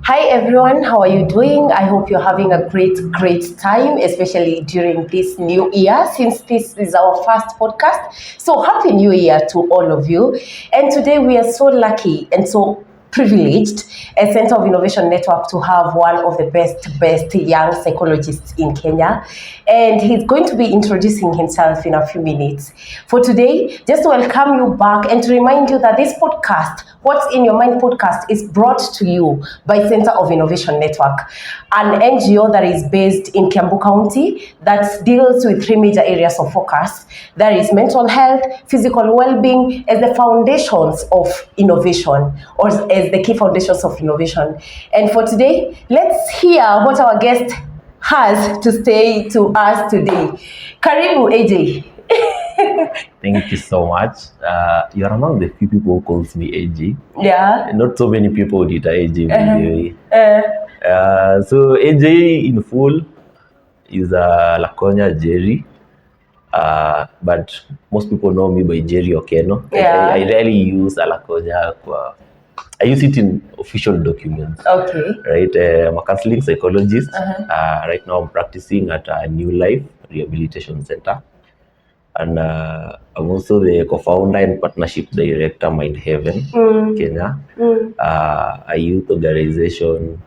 Hi everyone, how are you doing? I hope you're having a great time, especially during this new year, since this is our first podcast. So happy new year to all of you. And today we are so lucky and so privileged as Center of Innovation Network to have one of the best young psychologists in Kenya. And he's going to be introducing himself in a few minutes. For today, just to welcome you back and to remind you that this podcast, What's in Your Mind podcast, is brought to you by Center of Innovation Network, an NGO that is based in Kiambu County that deals with three major areas of focus. That is mental health, physical well-being as the foundations of innovation, or as the key foundations of innovation. And for today, let's hear what our guest has to say to us today. Karibu, AJ. Thank you so much. You're among the few people who calls me AJ. Yeah. Not so many people did AJ. So AJ in full is Lakonya Jerry. But most people know me by Jerry Okeno. Yeah. I rarely use Lakonya. I use it in official documents. Okay. Right. I'm a counseling psychologist. Right now I'm practicing at a New Life Rehabilitation Center. And I'm also the co-founder and partnership director, Mind Heaven, Kenya. A youth organization,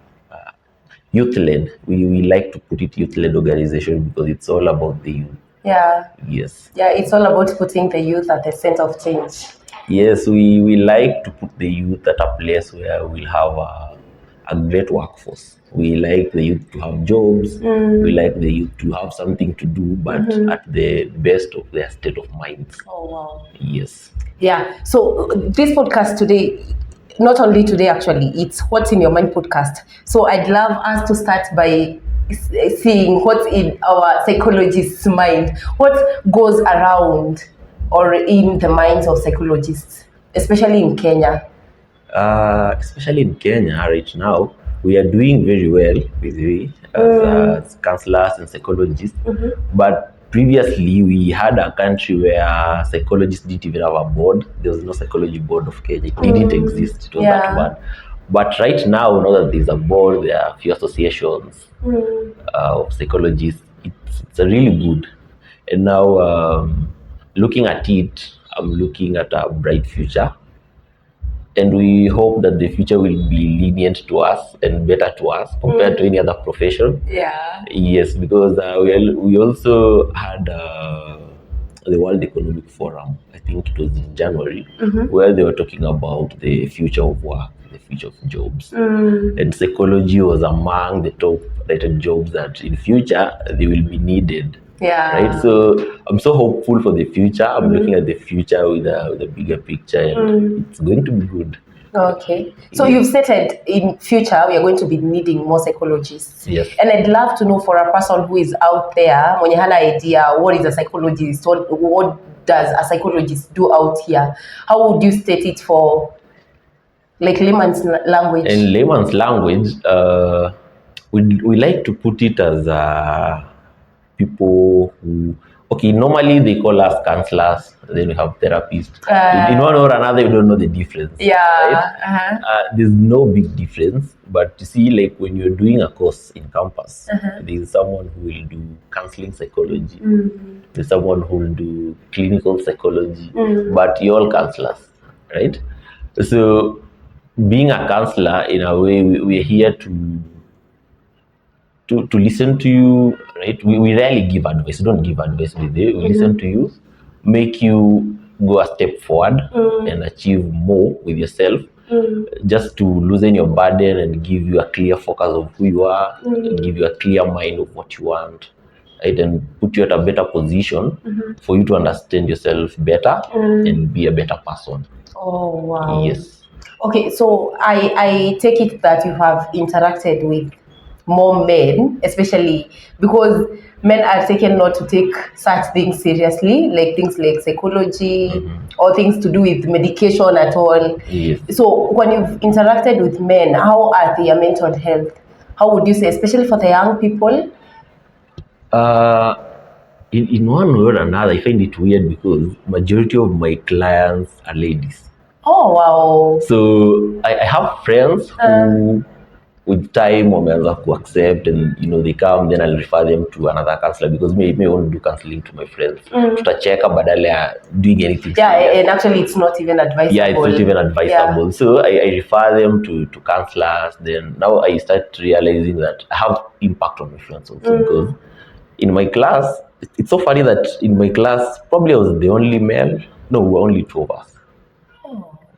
youth-led. We like to put it youth-led organization because it's all about the youth. Yeah. Yes. Yeah, it's all about putting the youth at the center of change. Yes, we like to put the youth at a place where we'll have a great workforce. We like the youth to have jobs. We like the youth to have something to do, but at the best of their state of mind. Oh, wow. Yes. Yeah. So this podcast today, not only today actually, it's What's in Your Mind podcast. So I'd love us to start by seeing what's in our psychologist's mind. What goes around or in the minds of psychologists, especially in Kenya? Especially in Kenya right now, we are doing very well as counselors and psychologists. But previously, we had a country where psychologists didn't even have a board. There was no psychology board of Kenya. It didn't exist. It was that bad. But right now that there's a board, there are a few associations of psychologists. It's really good. And now, looking at it, I'm looking at a bright future. And we hope that the future will be lenient to us and better to us compared to any other profession. Yeah. Yes, because we also had the World Economic Forum, I think it was in January, where they were talking about the future of work, the future of jobs. And psychology was among the top rated jobs that in future they will be needed. Yeah. Right. So I'm so hopeful for the future. I'm looking at the future with a bigger picture, and it's going to be good. Okay. So you've stated in future we are going to be needing more psychologists. Yes. And I'd love to know, for a person who is out there, mwenye hana idea what is a psychologist, what does a psychologist do out here? How would you state it for like layman's language? In layman's language, we like to put it as people who, normally they call us counselors, then we have therapists. In one or another, you don't know the difference. Yeah. Right? There's no big difference, but you see, like when you're doing a course in campus, there's someone who will do counseling psychology, there's someone who will do clinical psychology, but you're all counselors, right? So being a counselor, in a way, we're here to listen to you, right? We rarely give advice. We don't give advice with you. We listen to you, make you go a step forward and achieve more with yourself, just to loosen your burden and give you a clear focus of who you are, and give you a clear mind of what you want, right? And put you at a better position for you to understand yourself better and be a better person. Oh, wow. Yes. Okay, so I take it that you have interacted with more men, especially because men are taken not to take such things seriously, like things like psychology or things to do with medication at all. Yes. So when you've interacted with men, how are their mental health? How would you say, especially for the young people? In one way or another, I find it weird because majority of my clients are ladies. Oh, wow. So I have friends with time wameanza ku accept, and they come, then I'll refer them to another counselor, because me want to do counseling to my friends. Tutacheka badala ya doing anything serious. And actually it's not even advisable. Yeah, it's not even advisable. So I refer them to counselors. Then now I start realizing that I have impact on my friends also, because in my class, it's so funny that in my class, probably I was the only male. No, we were only 2 of us.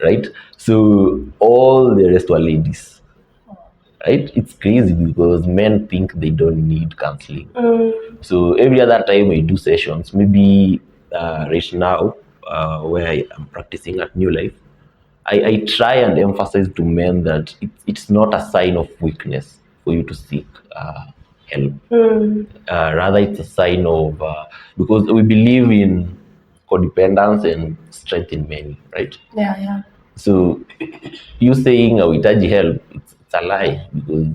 Right? So all the rest were ladies. Right? It's crazy because men think they don't need counseling. So every other time I do sessions, maybe right now, where I am practicing at New Life, I try and emphasize to men that it's not a sign of weakness for you to seek help. Rather, it's a sign of, because we believe in codependence and strength in men, right? Yeah. So you saying uhitaji help, it's a lie, because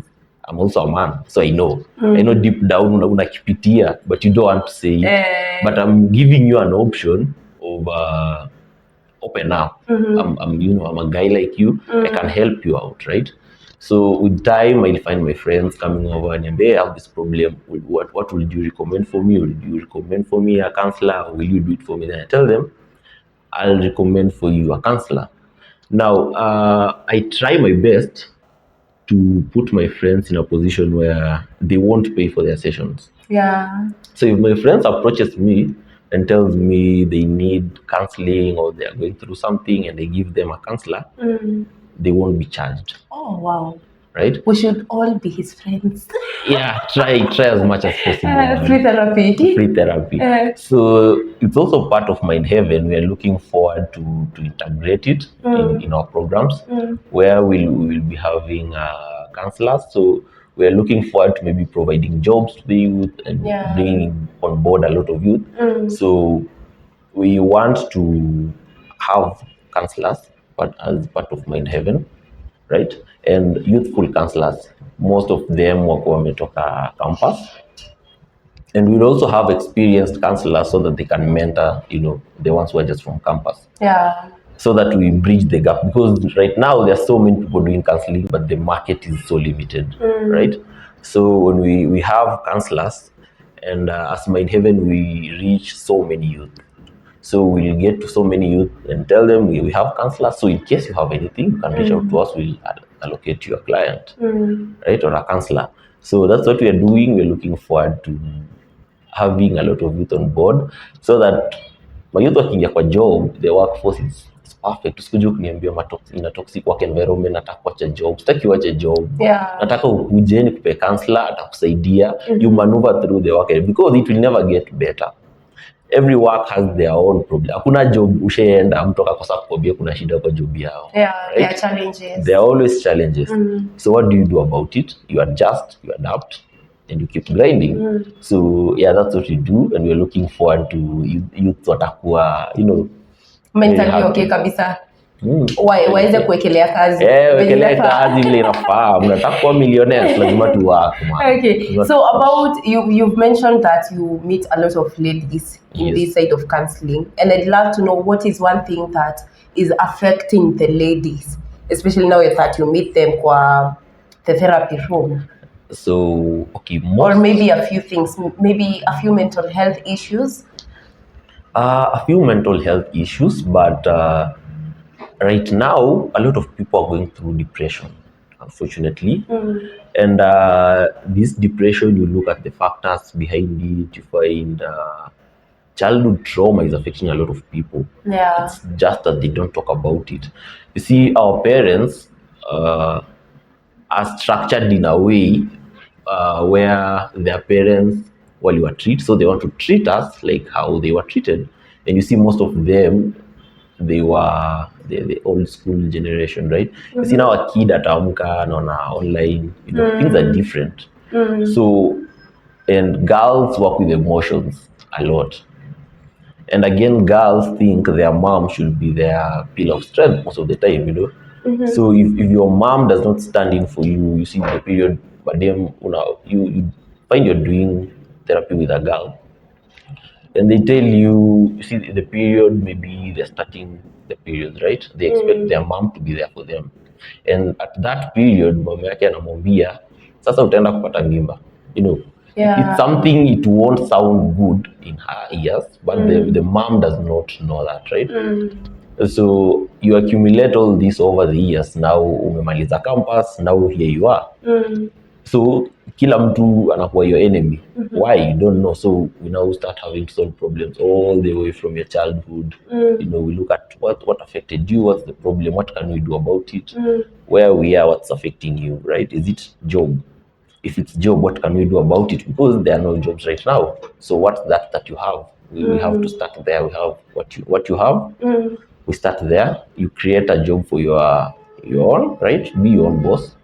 I'm also a man, so I know deep down unakipitia, but you don't want to say it. But I'm giving you an option of open up. I'm a guy like you. I can help you out, right? So with time, I'll find my friends coming over and they have this problem. What would you recommend for me? Would you recommend for me a counselor, or will you do it for me? Then I tell them, I'll recommend for you a counselor. Now, I try my best to put my friends in a position where they won't pay for their sessions. Yeah. So if my friends approaches me and tells me they need counseling or they are going through something, and I give them a counselor, they won't be charged. Oh, wow. Right? We should all be his friends. Yeah, try as much as possible. Free therapy. Free therapy. So it's also part of Mind Heaven. We are looking forward to integrate it in our programs, where we will be having counselors. So we are looking forward to maybe providing jobs to the youth and bringing on board a lot of youth. So we want to have counselors, but as part of Mind Heaven, right? And youthful counselors, most of them wako wametoka campus, and we'll also have experienced counselors so that they can mentor, the ones who are just from campus. Yeah. So that we bridge the gap, because right now there are so many people doing counseling, but the market is so limited, right? So when we have counselors, and as Mind Heaven, we reach so many youth. So we'll get to so many youth and tell them we have counselors. So in case you have anything, you can reach out to us. We'll allocate you a client, right, or a counselor. So that's what we are doing. We're looking forward to having a lot of youth on board, so that my youth wakiingia kwa job, the workforce is perfect. Usikuje kuniambia ina toxic work environment, nataka kuacha job. Sitaki uache job. Nataka ukuje nikupe counselor, atakusaidia. You maneuver through the work, because it will never get better. Every work has their own problem. Hakuna job ushaenda mtu akakosa kukwambia kuna shida kwa job yao. Yeah, right? There are challenges. There are always challenges. So what do you do about it? You adjust, you adapt, and you keep grinding. So yeah, that's what we do, and we're looking forward to youth watakuwa, mentally okay kabisa. Waweze kuwekelea kazi. Wekelea kazi vile inafaa. Mnataka kuwa millionaires, lazima tu work. Okay. So about you've mentioned that you meet a lot of ladies in this side of counseling, and I'd love to know what is one thing that is affecting the ladies, especially now that you meet them kwa the therapy room. So okay, or maybe a few things, maybe a few mental health issues. A few mental health issues, but right now, a lot of people are going through depression, unfortunately. And this depression, you look at the factors behind it, you find childhood trauma is affecting a lot of people. Yeah. It's just that they don't talk about it. You see, our parents are structured in a way where their parents were treated, so they want to treat us like how they were treated. And you see, most of them, they were the old school generation, right? You see now a kid ataamka anaona online, things are different. So, and girls work with emotions a lot. And again, girls think their mom should be their pillar of strength most of the time, So if your mom does not stand in for you, you see the period, but then you find you're doing therapy with a girl, and they tell you see the period, maybe they're starting the period, right? They expect their mom to be there for them. and at that period mama yake anamwambia sasa utaenda kupata mimba, you know. It's something it won't sound good in her ears, but the mom does not know that, right? So you accumulate all this over the years. Now umemaliza campus, now here you are. So kila mtu anakuwa your enemy. Why? You don't know. So we now start having to solve problems all the way from your childhood. You know, we look at what affected you, what's the problem, what can we do about it, where we are, what's affecting you, right? Is it job? If it's job, what can we do about it? Because there are no jobs right now. So what's that you have? We have to start there. We have what you have. We start there. You create a job for your own, right? Be your own boss.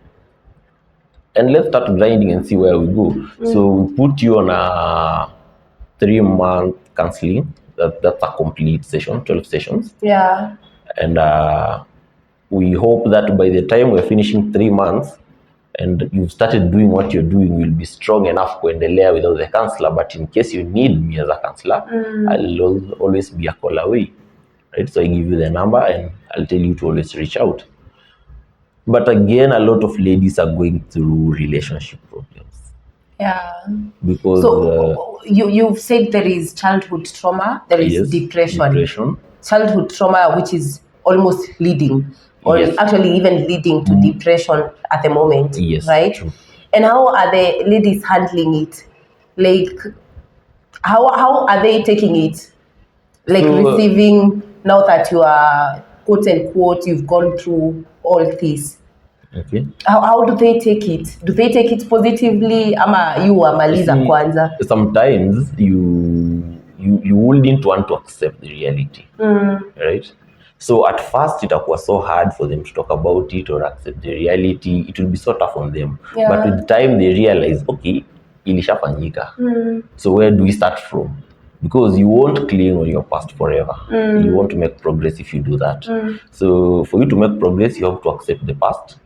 And let's start grinding and see where we go. So we put you on a 3-month counseling. That's a complete session, 12 sessions. Yeah. And we hope that by the time we're finishing 3 months and you've started doing what you're doing, you'll be strong enough kuendelea without the counselor. But in case you need me as a counselor, I'll always be a call away. Right? So I give you the number and I'll tell you to always reach out. But again, a lot of ladies are going through relationship problems. Yeah. Because you've said there is childhood trauma, there is depression. Childhood trauma, which is almost leading, or actually even leading to depression at the moment, right? True. And how are the ladies handling it? Like, how are they taking it? Like receiving, now that you are quote unquote, you've gone through all this. Okay. How do they take it? Do they take it positively? Ama you amaliza kwanza? Sometimes you wouldn't want to accept the reality, right? So at first it was so hard for them to talk about it or accept the reality. It will be so tough on them. But with time they realize, okay, ilishafanyika. So where do we start from? Because you won't cling on your past forever. You want to make progress if you do that. So for you to make progress, you have to accept the past.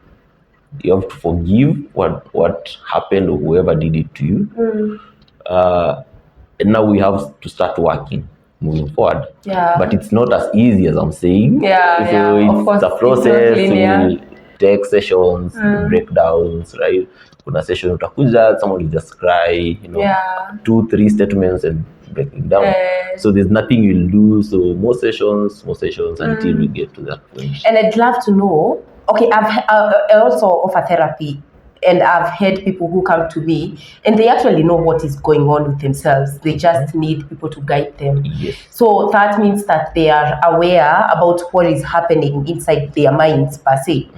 You have to forgive what happened or whoever did it to you. And now we have to start working, moving forward. But it's not as easy as I'm saying. So it's a process. We'll take sessions, breakdowns, right? Kuna session utakuja, someone will just cry, you know, 2-3 statements and breaking down. So there's nothing you'll do. So more sessions until we get to that point. And I'd love to know, okay, I also offer therapy, and I've had people who come to me and they actually know what is going on with themselves. They just need people to guide them. So that means that they are aware about what is happening inside their minds per se.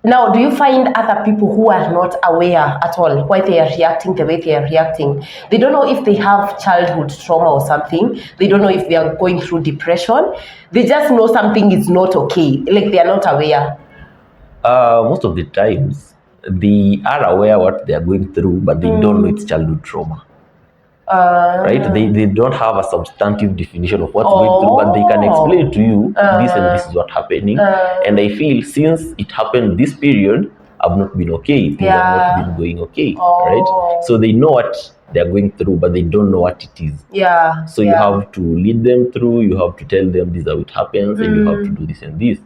Now, do you find other people who are not aware at all why they are reacting the way they are reacting? They don't know if they have childhood trauma or something. They don't know if they are going through depression. They just know something is not okay. Like they are not aware. Most of the times, they are aware what they are going through, but they don't know it's childhood trauma. Right? They don't have a substantive definition of what's going through, but they can explain to you this and this is what's happening. And I feel since it happened this period, I've not been okay. Things have not been going okay. Right? So they know what they're going through, but they don't know what it is. So you have to lead them through, you have to tell them this is how it happens, and you have to do this and this.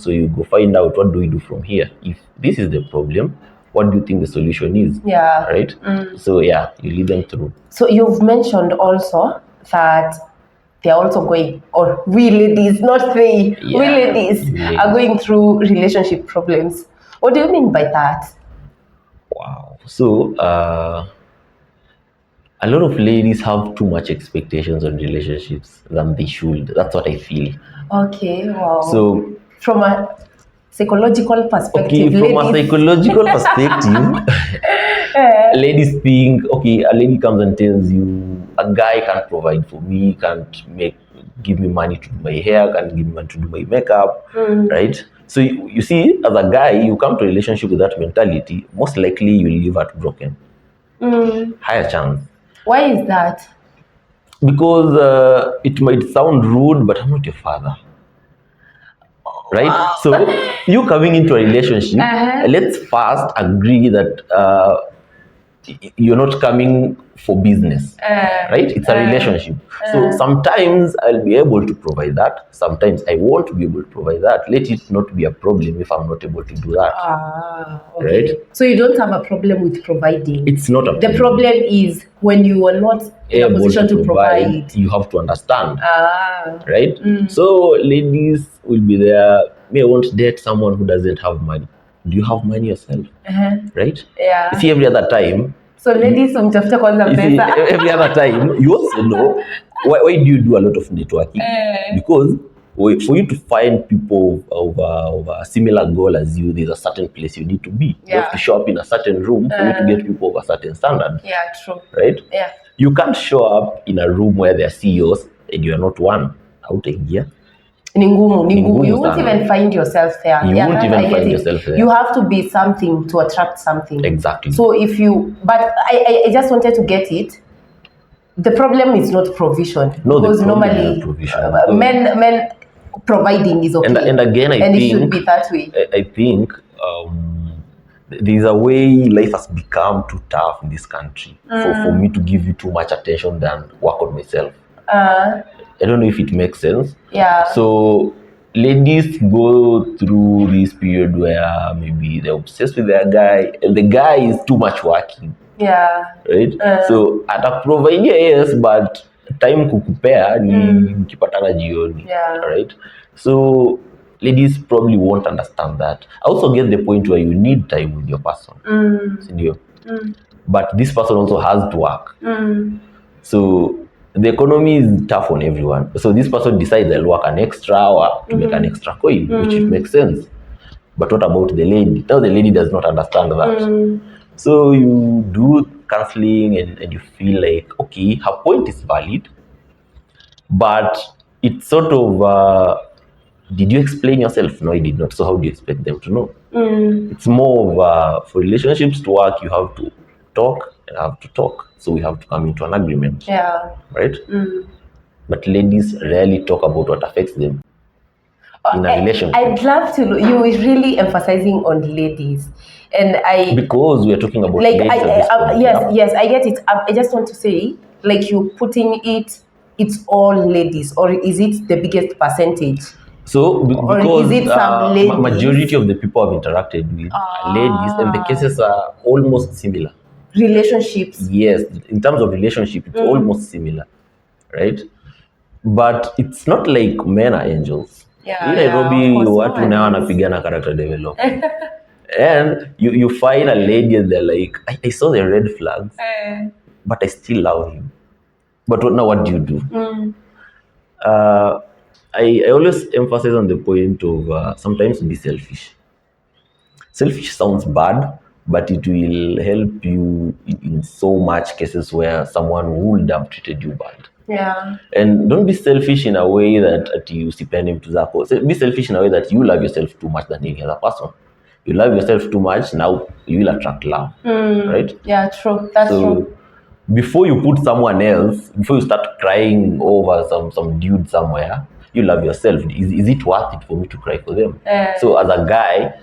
So you go find out what do we do from here. If this is the problem, what do you think the solution is? Right? So you lead them through. So you've mentioned also that they're also going, or we ladies, not they, we ladies are going through relationship problems. What do you mean by that? Wow. So a lot of ladies have too much expectations on relationships than they should. That's what I feel. Okay, wow. So from a psychological perspective, from a psychological perspective, ladies think, okay, a lady comes and tells you, a guy can't provide for me, can't give me money to do my hair, can't give me money to do my makeup, right? So you see, as a guy, you come to a relationship with that mentality, most likely you'll leave heartbroken. Higher chance. Why is that? Because it might sound rude, but I'm not your father. Right? Wow. So you coming into a relationship, let's first agree that you're not coming for business, right? It's a relationship. So sometimes I'll be able to provide that. Sometimes I won't be able to provide that. Let it not be a problem if I'm not able to do that. Okay. Right? So you don't have a problem with providing. It's not a problem. The problem is when you are not in a Able position to provide. you have to understand. Right? So ladies will be there. Me, I won't date someone who doesn't have money. Do you have money yourself? Right? Yeah. You see, every other time, So ladies, mtafuta kwanza you see, pesa. every other time, you also know why do you do a lot of networking? Because for you to find people of a similar goal as you, there's a certain place you need to be. You have to show up in a certain room for you to get people of a certain standard. Yeah, true. Right? Yeah. You can't show up in a room where there are CEOs and you are not one. Hautaingia. Ni ngumu. You won't sana. even find yourself there. You won't even find yourself there. You have to be something to attract something. Exactly. So if you, but I just wanted to get it. The problem is not provision. No, because the problem normally is provision. Men providing is okay. And again, I think it should be that way. I think there's a way life has become too tough in this country for me to give you too much attention than work on myself. I don't know if it makes sense. Yeah. So ladies go through this period where maybe they're obsessed with their guy and the guy is too much working. Yeah. Right? So ataprovide, yes, but time kukupea ni mkipatana jioni. Yeah. Right? So ladies probably won't understand that. I also get the point where you need time with your person. But this person also has to work. So the economy is tough on everyone. So this person decides they'll work an extra hour to make an extra coin, which it makes sense. But what about the lady? Now the lady does not understand that. So you do counseling and you feel like, okay, her point is valid, but it's sort of, did you explain yourself? No, you did not. So how do you expect them to know? It's more of, for relationships to work, you have to talk and have to talk. So we have to come into an agreement. Yeah. Right? But ladies rarely talk about what affects them in a relationship. I'd love to know. You were really emphasizing on ladies. And because we are talking about like ladies yes, I get it. I just want to say, like, you putting it's all ladies, or is it the biggest percentage? So because is it some ladies? Majority of the people I've interacted with are ladies, and the cases are almost similar. Relationships. Yes, in terms of relationship, it's almost similar, right? But it's not like men are angels. Yeah, in Nairobi, watu nao wanapigana character development. And you find a lady and they're like, I saw the red flags, but I still love him. But what do you do? I always emphasize on the point of sometimes be selfish. Selfish sounds bad, but it will help you in so much cases where someone would have treated you bad. Yeah. And don't be selfish in a way that you depend him to that. Be selfish in a way that you love yourself too much than any other person. You love yourself too much, now you will attract love. Right? Yeah, true. That's true. Before you put someone else, before you start crying over some dude somewhere, you love yourself. Is it worth it for me to cry for them? So as a guy,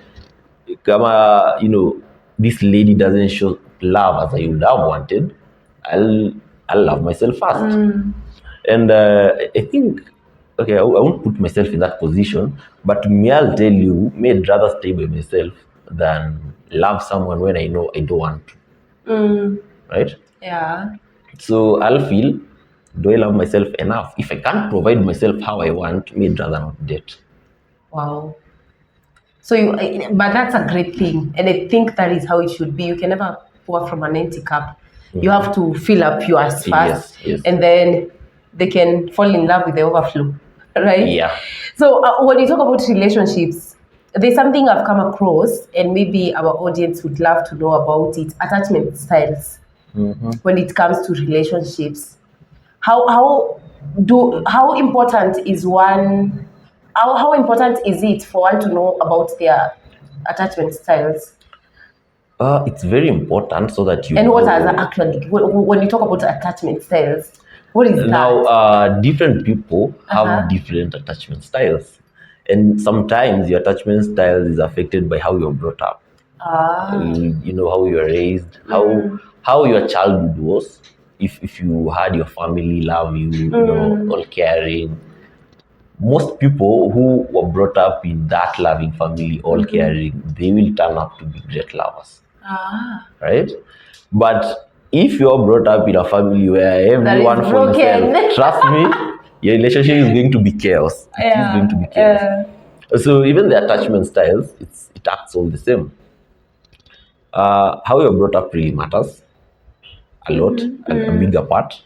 this lady doesn't show love as I would have wanted, I'll love myself first. And I think, okay, I won't put myself in that position, but I'll tell you, I'd rather stay by myself than love someone when I know I don't want to. Right? Yeah. So I'll feel, do I love myself enough? If I can't provide myself how I want, I'd rather not date. Wow. So but that's a great thing, and I think that is how it should be. You can never pour from an empty cup. You have to fill up yours first, yes. And then they can fall in love with the overflow, right? Yeah. So when you talk about relationships, there's something I've come across, and maybe our audience would love to know about it: attachment styles. When it comes to relationships, how important is one? How important is it for one to know about their attachment styles? It's very important so that you and what are actually, when you talk about attachment styles, what is now, that? Different people have different attachment styles. And sometimes your attachment style is affected by how you're brought up. How you're raised, how your childhood was. If you had your family love you, you know, all caring. Most people who were brought up in that loving family, all caring, they will turn up to be great lovers. Right? But if you're brought up in a family where everyone for himself, trust me, your relationship is going to be chaos. It is going to be chaos. So even the attachment styles, it acts all the same. How you're brought up really matters a lot, a bigger part.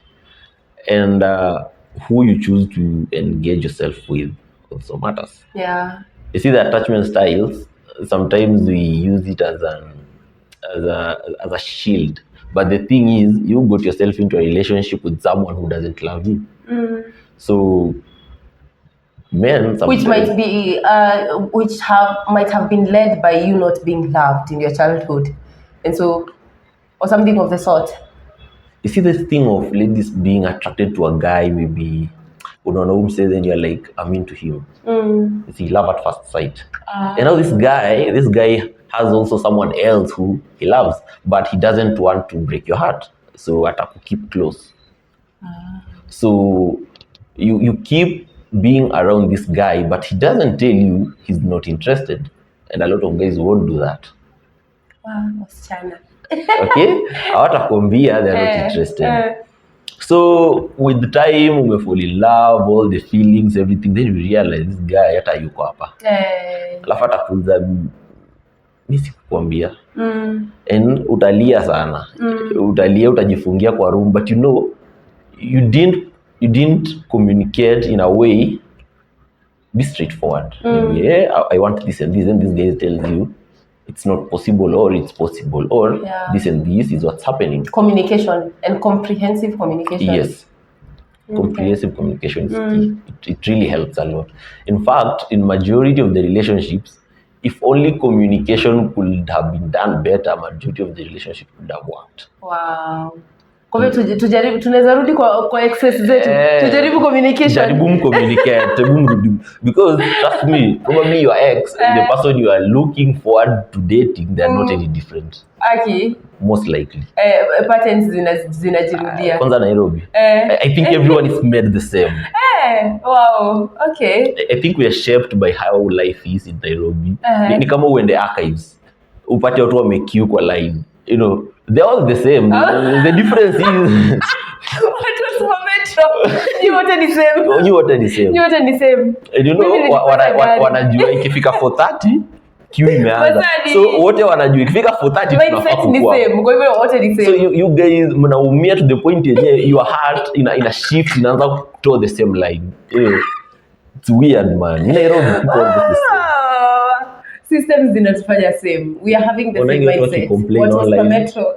And who you choose to engage yourself with also matters. Yeah. You see, the attachment styles, sometimes we use it as a shield. But the thing is, you got yourself into a relationship with someone who doesn't love you. So men sometimes, which might be might have been led by you not being loved in your childhood, and so, or something of the sort. You see, this thing of ladies being attracted to a guy, maybe whom says, then you're like, I'm into him. You see, love at first sight. And now this guy has also someone else who he loves, but he doesn't want to break your heart, so ataku keep close. So you keep being around this guy, but he doesn't tell you he's not interested, and a lot of guys won't do that. Wow, wasichana. Okay, hawatakwambia they're not interested. So with the time we fall in love, all the feelings, everything, then you realize this guy hata yuko hapa. Alafu atakuza mimi sikukwambia. And utalia sana. Utalia, utajifungia kwa room, but you know you didn't communicate in a way. Be straightforward. Maybe, I want this and this, and this guy tells you it's not possible, or it's possible, or this and this is what's happening. Communication and comprehensive communication. Yes. Comprehensive communication is key. It really helps a lot. In fact, in majority of the relationships, if only communication could have been done better, majority of the relationship would have worked. Wow. Kwa hivyo tujaribu, tunaweza rudi kwa excess zetu. Tujaribu communication. Jaribu communicate, because trust me, probably your ex, the person you are looking forward to dating, they are not any different. Okay. Most likely. Patterns zinajirudia. Kwanza Nairobi. I think everyone is made the same. Wow. Okay. I think we are shaped by how life is in Nairobi. Ni kama uende archives. Upate watu wamequeue kwa line. You know, they're all the same. The difference is you want the same. You want the same. You want the same. And you know, wanajua ikifika 4:30 queue imeanza. So wote wanajua ikifika 4:30 tunafaa kukua. Kwa hivyo wote ni same. So you guys mnaumia to the point yenyewe your heart in a shift inaanza to the same line. It's weird, man. In Nairobi people are the same. Systems zinatufanya same. We are having the same mindset. What was the metro?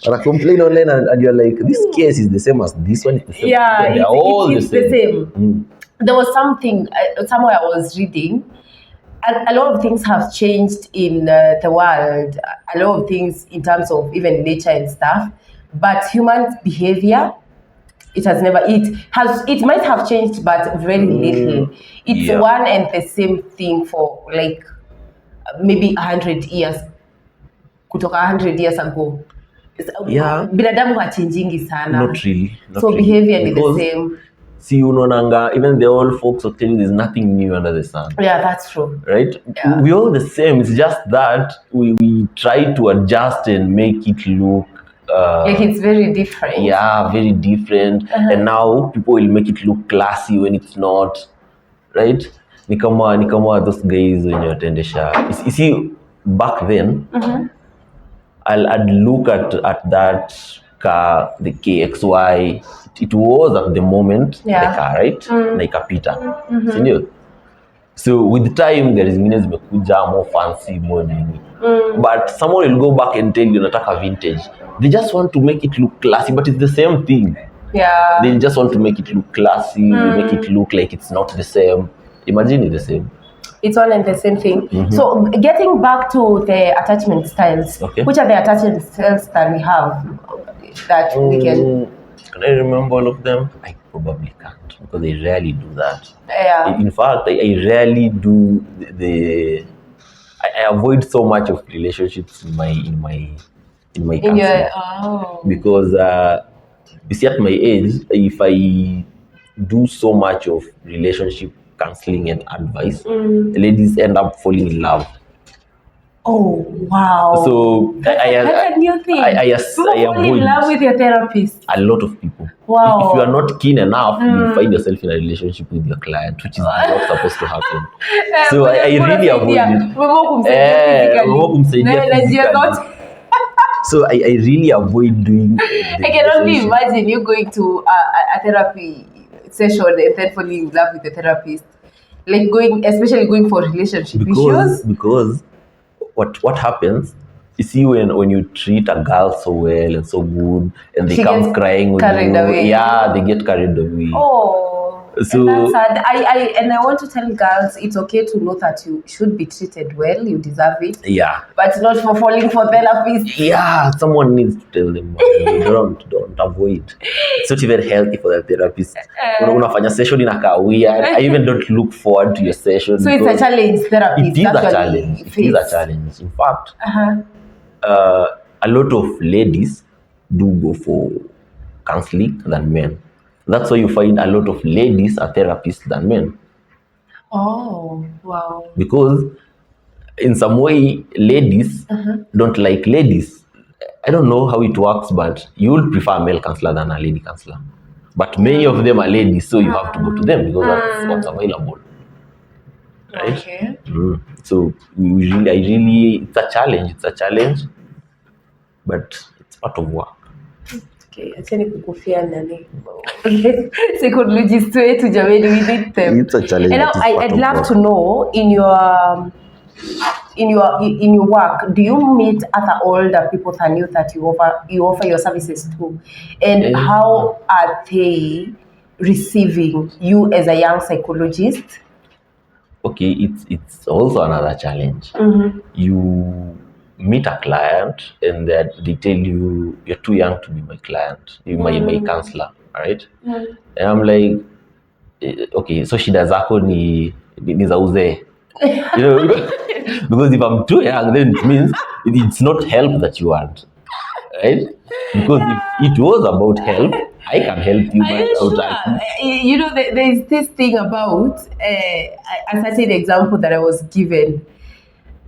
And I complain online and you're like, this case is the same as this one. Is the same. Yeah, they're all the same. There was something, somewhere I was reading, a lot of things have changed in the world. A lot of things in terms of even nature and stuff. But human behavior, it might have changed, but very little. It's one and the same thing for like maybe 100 years. Kutoka 100 years ago. Binadamu hachangingi sana. Not really. So behavior is the same. See, unonanga, even the old folks will tell you there's nothing new under the sun. Yeah, that's true. Right? Yeah. We're all the same. It's just that we try to adjust and make it look like it's very different. Yeah, very different. And now people will make it look classy when it's not. Right? Ni kama those guys when you attend a show. You see, back then, I'd look at that car, the KXY. It was at the moment the car, right? Na ikapita. Sindio? So with time, there is zingine zimekuja more fancy, more nini. But someone will go back and tell you nataka vintage. They just want to make it look classy, but it's the same thing. Yeah. They just want to make it look classy, make it look like it's not the same. Imagine it's the same. It's one and the same thing. So getting back to the attachment styles, which are the attachment styles that we have that we can... Can I remember all of them? I probably can't because I rarely do that. Yeah. In fact, I rarely do I avoid so much of relationships in my in my In counseling. your Because you see, at my age, if I do so much of relationship counseling and advice, ladies end up falling in love. oh wow. So That's a new thing. I People fall in avoid love with your therapist. a lot of people. Wow. If you are not keen enough, you find yourself in a relationship with your client, which is not supposed to happen. So I really avoid it. Umeamua kumsaidia physically. So I really avoid doing the I can only relationship. imagine you going to a therapy session and then falling in love with the therapist. Like especially going for relationship issues. Because what happens, you see, when you treat a girl so well and so good, and they She come gets crying with carried you, away. yeah, they get carried away. Oh, So- and that's sad. I want to tell girls it's okay to know that you should be treated well, you deserve it, Yeah, but not for falling for therapists. yeah, someone needs to tell them. Don't avoid. It's not even healthy for the therapist. Unafanya session inakaa weird. I even don't look forward to your session. So it's a challenge therapy. It is a challenge. It is a challenge. In fact, a lot of ladies do go for counseling than men. That's why you find a lot of ladies are therapists than men. Oh, wow. Because in some way, ladies don't like ladies. I don't know how it works, but you will prefer a male counselor than a lady counselor. But many of them are ladies, so you have to go to them because that's what's available. Right? Okay. So it's a challenge. It's a challenge, but it's part of work. Okay, acheni kukufia nani. Psychologist wetu jamani, we need them. It's a challenge. And now but it's part I'd of love work. to know in your work, do you meet other older people than you that you offer your services to, and how are they receiving you as a young psychologist? Okay, it's also another challenge. You meet a client and then they tell you you're too young to be my client, you're my counselor, right? And I'm like, okay, so shida zako ni za uzee. You know, because if I'm too young, then it means it's not help that you want, right? Because if it was about help, I can help you. Are you sure? You know, there's this thing about a certain example that I was given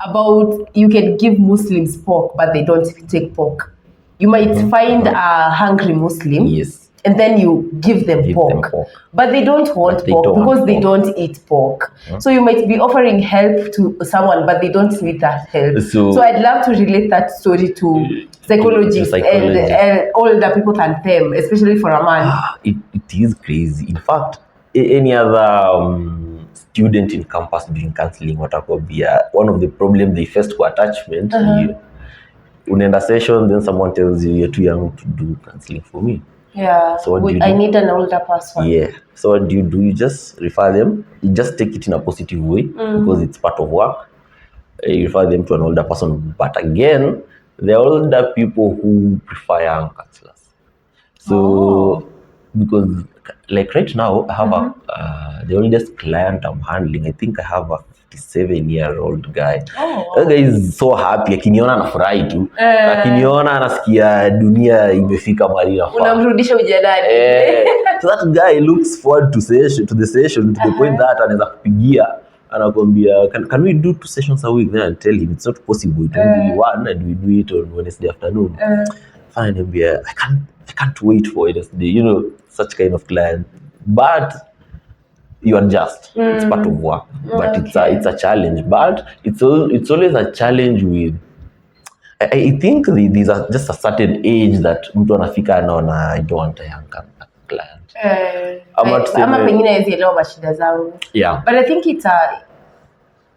about you can give Muslims pork, but they don't take pork. You might find a hungry Muslim, Yes. and then you give them pork, but they don't want pork because they don't eat pork. So you might be offering help to someone, but they don't need that help. So I'd love to relate that story to psychologists and older people than them, especially for a man. It is crazy. In fact, any other student in campus doing counseling watakwambia one of the problems they faced for attachment, unaenda session, then someone tells you you're too young to do counseling for me. Yeah, so I need an older person. Yeah. So what do? You just refer them. You just take it in a positive way because it's part of work. You refer them to an older person. But again, there are older people who prefer young counselors. So because like right now, I have the oldest client I'm handling. I think I have a 57-year-old guy. That guy is so happy. Akiniona anafurahi tu. Akiniona anasikia dunia imefika mahali inafaa. Unamrudisha ujanani. So that guy looks forward to the session to the point that anaweza kupigia anakwambia can we do 2 sessions a week? Then I tell him it's not possible. It will be one and we do it on Wednesday afternoon. Fine, I can't wait for Wednesday. You know, such kind of client. But you adjust. It's part of work. But it's a challenge. But it's always a challenge with. I think these are just a certain age that mtu anafika anaona I don't want a young client. Ama pengine hawezi elewa mashida zangu. Yeah. But I think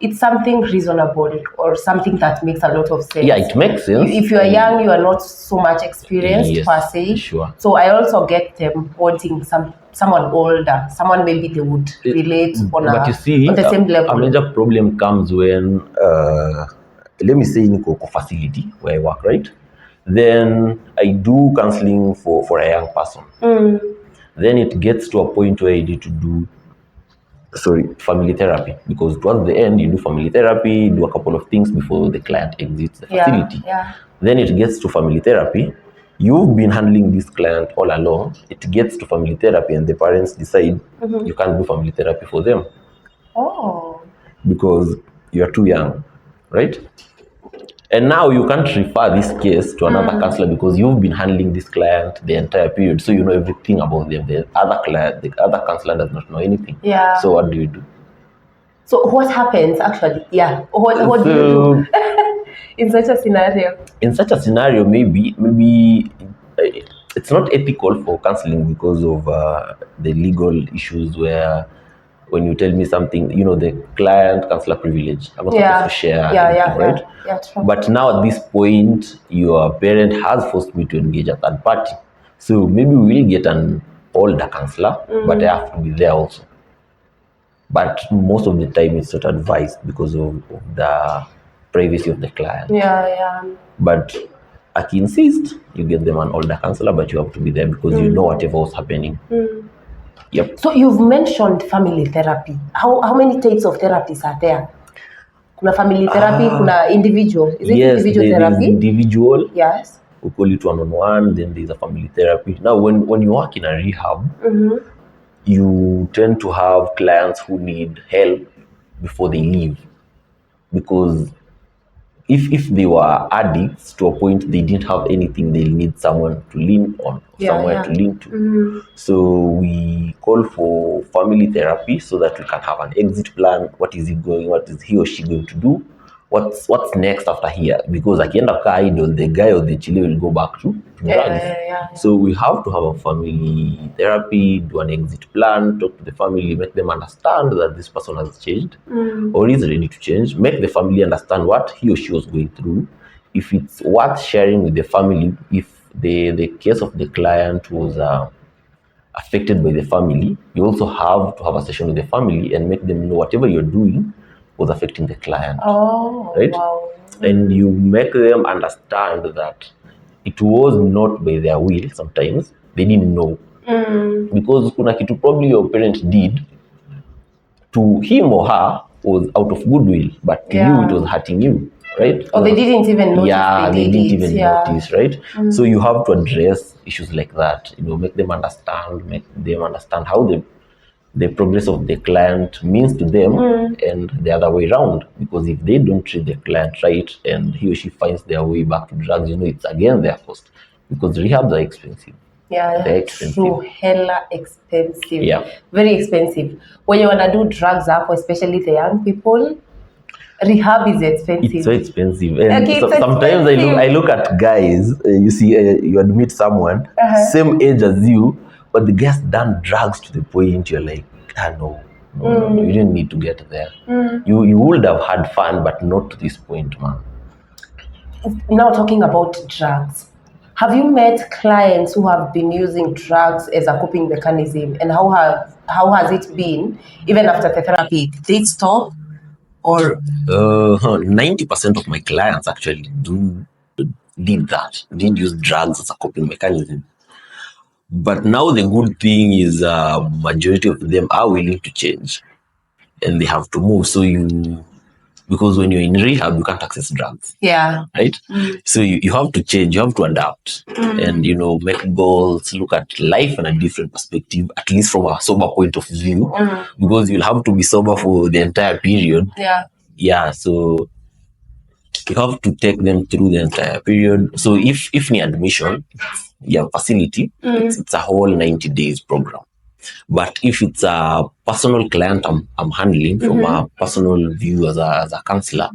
it's something reasonable or something that makes a lot of sense. Yeah, it makes sense. If you are young, you are not so much experienced per se. Sure. So I also get them wanting someone older, someone maybe they would relate on the same level. A major problem comes when, let me say, in a facility where I work, right? Then I do counseling for a young person. Then it gets to a point where I need to do family therapy, because towards the end you do family therapy, do a couple of things before the client exits the facility. Then it gets to family therapy. You've been handling this client all along. It gets to family therapy and the parents decide you can't do family therapy for them. Because you're too young, right? And now you can't refer this case to another counselor because you've been handling this client the entire period, so you know everything about them. The other counselor does not know anything. So what do you do? So what happens actually? What do you do in such a scenario? In such a scenario, maybe it's not ethical for counseling because of the legal issues where when you tell me something, you know, the client counselor privilege. I'm not supposed to share anything, right? True. But now at this point, your parent has forced me to engage a third party. So maybe we'll get an older counselor, but I have to be there also. But most of the time, it's not advised because of the privacy of the client. But I can insist you get them an older counselor, but you have to be there because you know whatever was happening. Yep. So you've mentioned family therapy. How many types of therapies are there? Kuna family therapy, kuna individual. Is it individual therapy? There's individual. Yes. We call it one-on-one. Then there's a family therapy. Now, when you work in a rehab, you tend to have clients who need help before they leave, because if they were addicts to a point they didn't have anything, they'll need someone to lean on, somewhere to lean to. So we call for family therapy so that we can have an exit plan. What is he going? What is he or she going to do? What's next after here? Because akienda kaa idle, the guy or the chile will go back to drugs. So we have to have a family therapy, do an exit plan, talk to the family, make them understand that this person has changed or is ready to change. Make the family understand what he or she was going through. If it's worth sharing with the family, if the case of the client was affected by the family, you also have to have a session with the family and make them know whatever you're doing was affecting the client. Right? Wow. And you make them understand that it was not by their will. Sometimes they didn't know. Because kuna kitu probably your parent did to him or her was out of goodwill, but to you it was hurting you, right? Or they didn't even notice. They didn't even notice, right? So you have to address issues like that, you know, make them understand how the progress of the client means to them and the other way around. Because if they don't treat the client right and he or she finds their way back to drugs, you know, it's again their cost, because rehabs are expensive. They're expensive. True, hella expensive. Very expensive. When you wanna do drugs up, especially the young people, rehab is expensive. It's so expensive. And sometimes I look at guys, you see, you admit someone same age as you, but the guy's done drugs to the point you're like, no, you didn't need to get there. You would have had fun, but not to this point, man. Now talking about drugs, have you met clients who have been using drugs as a coping mechanism, and how has it been even after the therapy? Did they stop? Or 90% of my clients actually did use drugs as a coping mechanism. But now the good thing is majority of them are willing to change and they have to move. So because when you're in rehab, you can't access drugs. Right? So you have to change, you have to adapt and, you know, make goals, look at life in a different perspective, at least from a sober point of view, because you'll have to be sober for the entire period. So you have to take them through the entire period. So if near admission, facility, it's a whole 90 days program. But if it's a personal client I'm handling from a personal view as a counselor,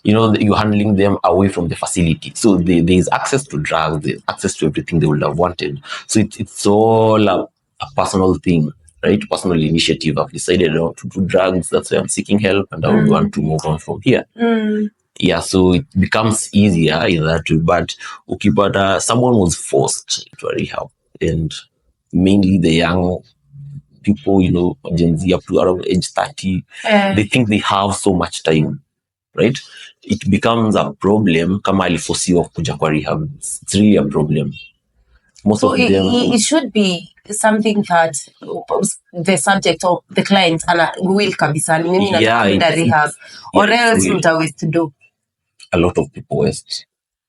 you know, you're handling them away from the facility. So there's access to drugs, there's access to everything they would have wanted. So it's all a personal thing, right? Personal initiative. I've decided not to do drugs. That's why I'm seeking help and I would want to move on from here. So it becomes easier in that way. But someone was forced to a rehab, and mainly the young people, you know, Gen Z up to around age 30, they think they have so much time, right? It becomes a problem. Kama alifosiwa kuja kwa rehab, it's really a problem. Most So of them. it should be something that the subject or the client will kabisa mimi nataka kwenda rehab, or else mtawezi to do. A lot of people waste.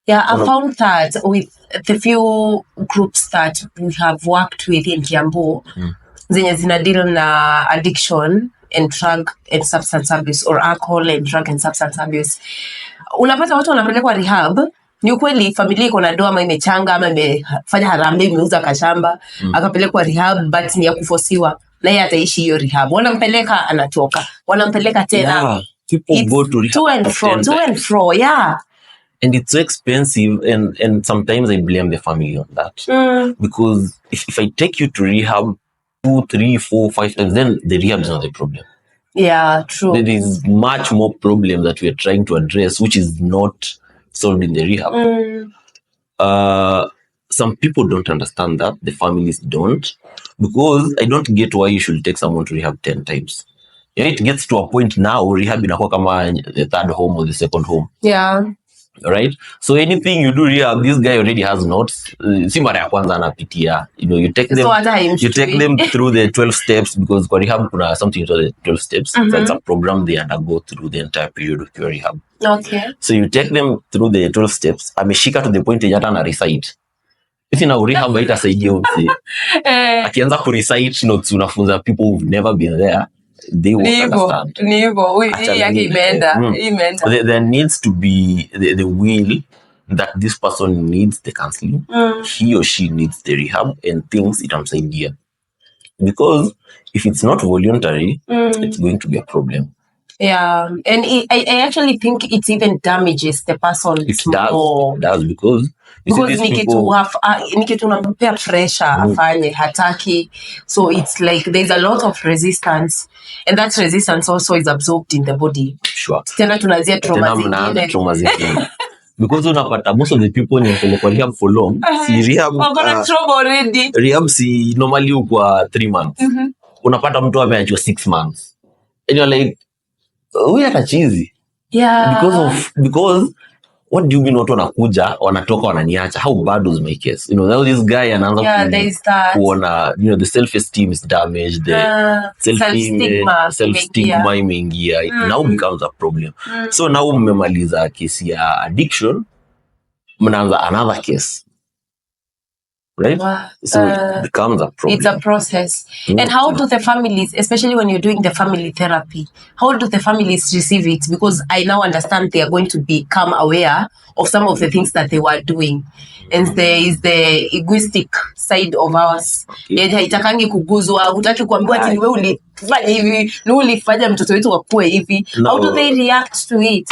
Yeah, I found that with the few groups that we have worked with in Kiambu, zenye zina deal na addiction and drug and substance abuse, or alcohol and drug and substance abuse, unapata watu wanapelekwa rehab. Ni ukweli familia iko na doa ama imechanga ama imefanya harambee, imeuza kashamba, akapelekwa rehab, but ni ya kufosiwa na yeye ataishi hiyo rehab. Wanampeleka anatoka, wanampeleka tena. Yeah, people go to rehab to and fro, yeah. And it's so expensive, and sometimes I blame the family on that. Because if I take you to rehab 2, 3, 4, 5 times, then the rehab is not the problem. Yeah, true. There is much more problem that we are trying to address, which is not solved in the rehab. Some people don't understand that, the families don't, because I don't get why you should take someone to rehab 10 times. Yeah, it gets to a point now, rehab inakuwa kama the third home or the second home. Yeah. Right? So anything you do rehab, this guy already has notes. Si mara ya kwanza anapitia. You take them through the 12 steps, because kwa rehab kuna something called the 12 steps. So it's a program they undergo through the entire period of your rehab. Okay. So you take them through the 12 steps. Ameshika to the point yenye hata ana recite. If na rehab haitasaidia mse. Akianza ku recite notes unafunza people who've never been there, they won't understand. There needs to be the will that this person needs the counseling. He or she needs the rehab and thinks it itamsaidia. Because if it's not voluntary, it's going to be a problem. Yeah, and I actually think it even damages the person. It does because nikitu unampea pressure afanye hataki, so it's like there's a lot of resistance, and that resistance also is absorbed in the body. Sure. Tena tunazia trauma zingine. Because unapata most of the people in rehab for long, si rehab already. Rehab si normally ukwa 3 months. Unapata mtu ameachwa 6 months. And you're like, we are cheesy. Yeah. Because what do you mean watu wanakuja wanatoka wananiacha? How bad was my case? Now this guy anaanza kuona, the self-esteem is damaged, the self-stigma imeingia. It now becomes a problem. So now mmemaliza kesi ya addiction, mnaanza another case. Right? So it becomes a problem. It's a process. And how do the families, especially when you're doing the family therapy, how do the families receive it? Because I now understand they are going to become aware of some of the things that they were doing. And there is the egoistic side of ours. Haitakangi kuguzwa, hutaki kuambiwa ati wewe ulifanya hivi, ni ulifanya mtoto wetu akue hivi. How do they react to it?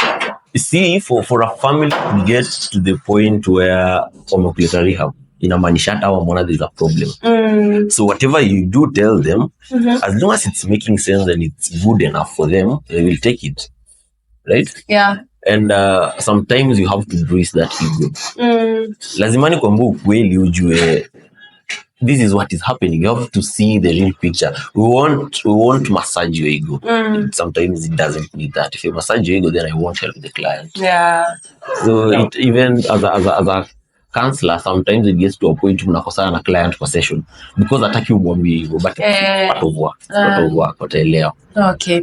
You see, for a family to get to the point where wamekuleta rehab, inamaanisha hata wameona there's a problem. So whatever you do tell them, as long as it's making sense and it's good enough for them, they will take it. Right? Yeah. And sometimes you have to brace that ego. Lazima nikwambie ukweli ujue this is what is happening. You have to see the real picture. We won't massage your ego. Sometimes it doesn't need that. If you massage your ego, then I won't help the client. Yeah. So it, even as a counselor, sometimes it gets to a point mnakosana na client kwa session because hataki umwambie hivyo, but it's part of work. Wataelewa. Okay.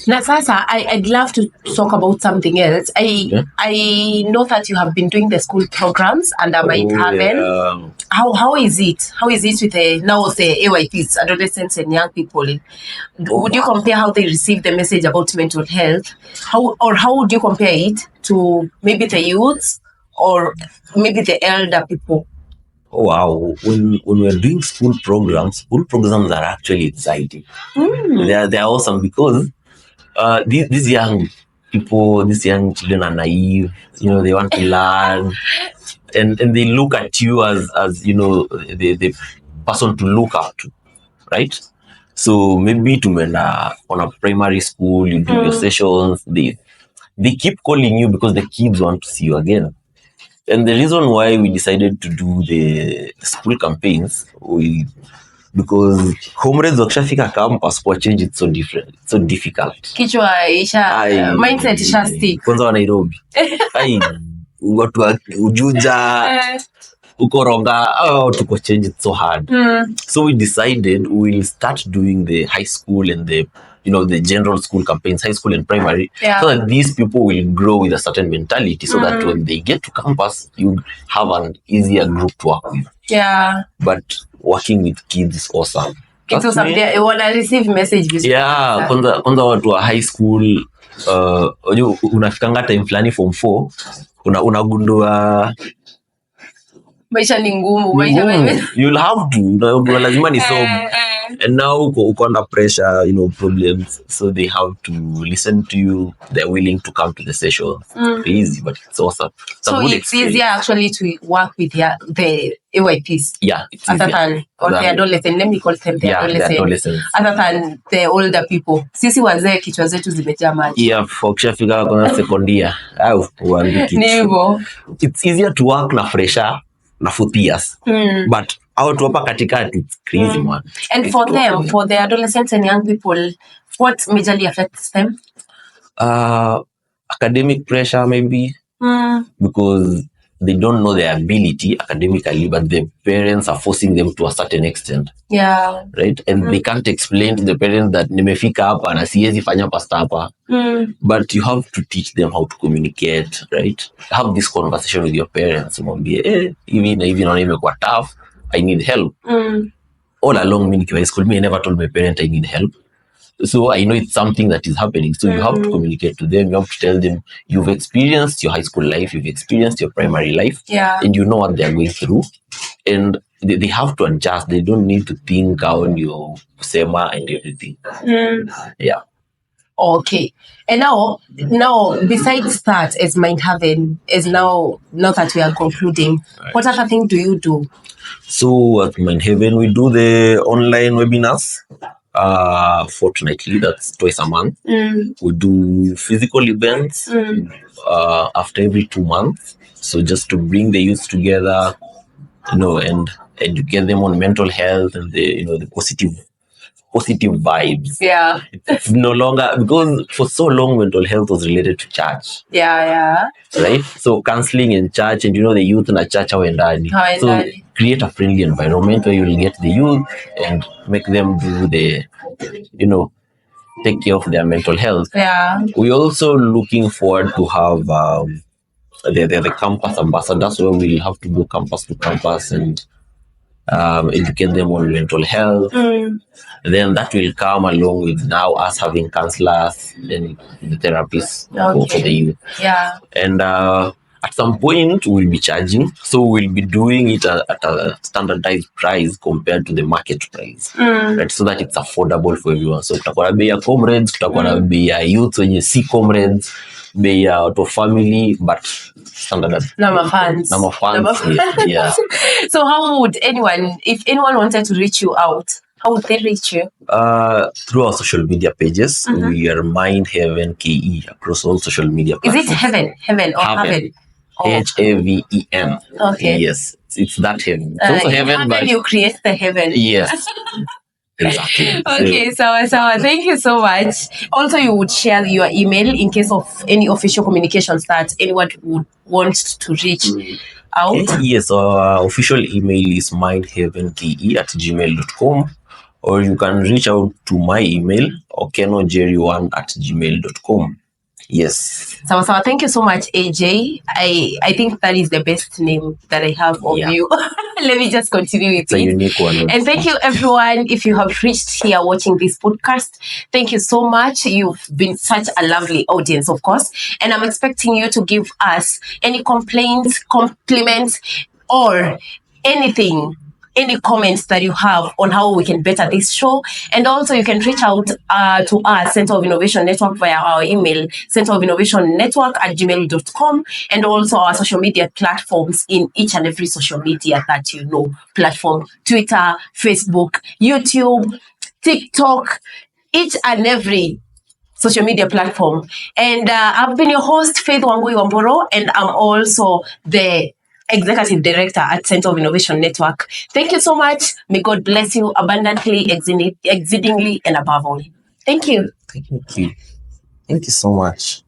Now, Sasa, I'd love to talk about something else. I know that you have been doing the school programs under my Haven. Yeah. How is it? How is it with the AYPs, adolescents and young people? Would you compare how they receive the message about mental health? How would you compare it to maybe the youths or maybe the elder people? Oh, wow. When we're doing school programs are actually exciting. They're awesome because these young people, these young children are naive. They want to learn, and they look at you as the person to look up to, right? So maybe to on a primary school, you do your sessions. They keep calling you because the kids want to see you again. And the reason why we decided to do the school campaigns, because comrades wakishafika campus kwa change it's so different, so difficult. Kichwa mindset isha stick. Kwanza wa Nairobi. Watu wa Ujuja. ukoronga, to change it so hard. So we decided we'll start doing the high school and the the general school campaigns, high school and primary, so that these people will grow with a certain mentality, so that when they get to campus, you have an easier group to work with. Yeah. But working with kids is awesome. It's awesome. They want to receive message. Yeah, kwanza watu wa high school, unafikanga time fulani form 4, unagundua maisha ni ngumu. You'll have to, lazima ni somo. And now uko under pressure, problems, so they have to listen to you. They're willing to come to the session. It's easy, but it's awesome. So it's easier actually to work with the AYPs. Yeah, it's other than the adolescent. Let me call them the adolescents. Other than the older people. Sisi wazee kichwa zetu zimejaa maji. Yeah, ukishafika kwa sekondia au uandiki. Nivo. It's easier to work na fresher na 4 years. But out hapa katikati, it's crazy, man. And for them, for the adolescents and young people, what majorly affects them? Academic pressure, maybe. Because they don't know their ability academically, but the parents are forcing them to a certain extent. Yeah. Right? And they can't explain to the parents that nimefika hapa na siwezi fanya pasta hapa. But you have to teach them how to communicate, right? Have this conversation with your parents. Mwambie, hivi naona imekuwa tough. I need help. All along, me nikiwa high school, I never told my parent I need help. So I know it's something that is happening. So you have to communicate to them. You have to tell them you've experienced your high school life, you've experienced your primary life, and you know what they're going through. And they have to adjust. They don't need to think on your sema and everything. Yeah. Okay. And now, besides that, as Mind Haven, is now that we are concluding, what other thing do you do? So at Mind Haven, we do the online webinars fortnightly. That's twice a month. We do physical events after every 2 months. So just to bring the youth together, and educate them on mental health and the positive vibes. Yeah. It's no longer, because for so long mental health was related to church. Yeah. Right? So counseling in church, and the youth in a church are endani. So create a friendly environment where you'll get the youth and make them do the, take care of their mental health. Yeah. We're also looking forward to have the campus ambassadors, where we'll have to go campus to campus and educate them on mental health. Then that will come along with now us having counselors and the therapists for the youth. Yeah. And at some point we'll be charging, so we'll be doing it at a standardized price compared to the market price, right? So that it's affordable for everyone. So tutakuwa na bei ya comrades, tutakuwa na bei ya youth wenye si comrades, bei ya auto family, but standardized. Number fans. Yeah. So how would if anyone wanted to reach you out, how would they reach you? Through our social media pages. We are Mind Haven KE across all social media platforms. Is it Heaven or Haven? Haven. Okay. Yes, it's that heaven. It's also heaven, but you create the heaven. Yes. Exactly. Okay, so thank you so much. Also, you would share your email in case of any official communications that anyone would want to reach out. Yes, our official email is mindhavenke@gmail.com, or you can reach out to my email, okenojerry1@gmail.com. Yes. So thank you so much, AJ. I think that is the best name that I have of you. Let me just continue with it's a unique one. And thank you, everyone. If you have reached here watching this podcast, thank you so much. You've been such a lovely audience, of course. And I'm expecting you to give us any complaints, compliments, or anything, any comments that you have on how we can better this show. And also you can reach out to us, Center of Innovation Network, via our email, centerofinnovationnetwork@gmail.com, and also our social media platforms in each and every social media that platform, Twitter, Facebook, YouTube, TikTok, each and every social media platform. And I've been your host, Faith Wangui Wamboro, and I'm also the Executive Director at Center of Innovation Network. Thank you so much. May God bless you abundantly, exceedingly, and above all. Thank you. Thank you. Thank you so much.